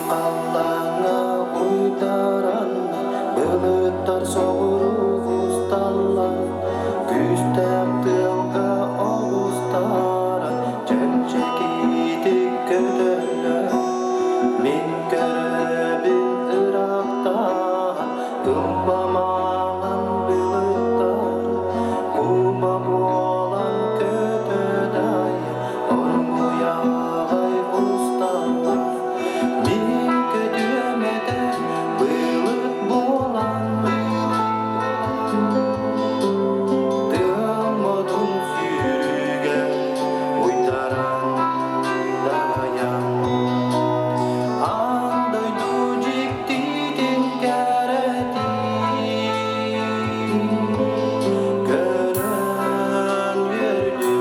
Kalanga uydaran Bılıtlar soğuru ustallar Küstep tılga oğuzlara Çemçekidik ködöller Min görebin Irak'tan Kılpamağın bılıtlar Kuma boğulan ködöday Ormu yağay ustallar Min ködüğümede bılıt boğulan Tığılmadın sürüge uytaran dayan Anday ducik didin kereti Gören verdi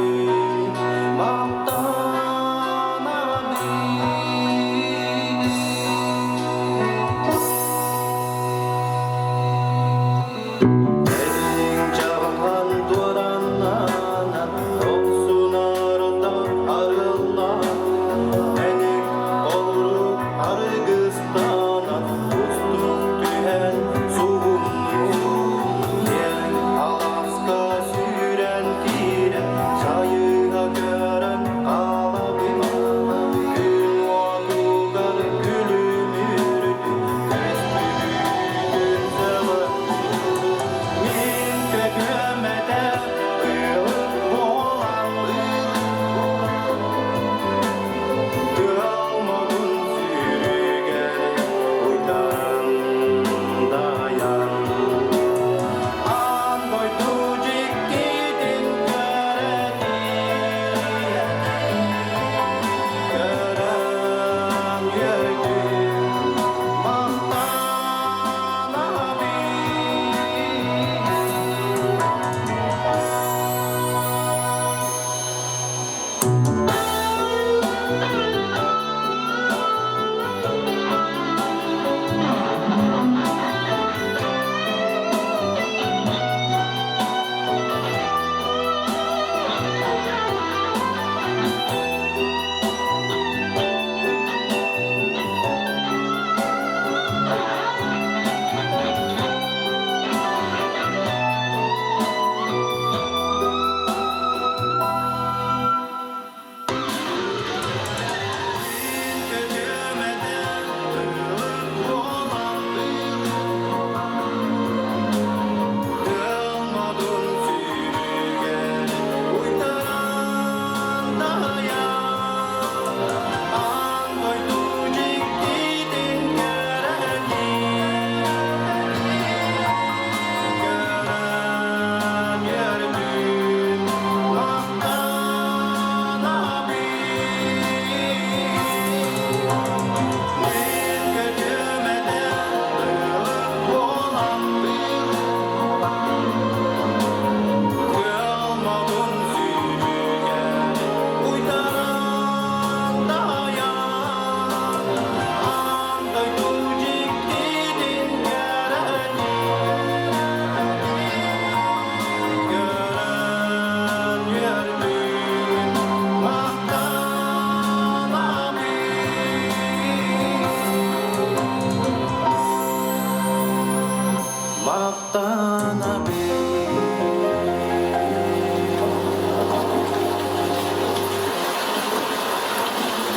maktana Elin çalgan duranlanan Olsun arıdan arılar Enik olur arıgıstana Ustuz tühen suğumlu Yen Alaska süren tire Sayığa gören alabima Gün vakugar gülümürdü Köstürüğün zaman Min kökümede ılık boğulan Kılmadın sürüge uytaran dayan Andoy tucik gidin köreti Gören yördü mahtana kökümede ılık boğulan Kılmadın sürüge uytaran dayan Andoy tucik didin kereti Gören yördü mahtana Min kökümede ılık boğulan Kılmadın sürüge uytaran dayan Andoy tucik didin kereti Gören yördü mahtana Maktana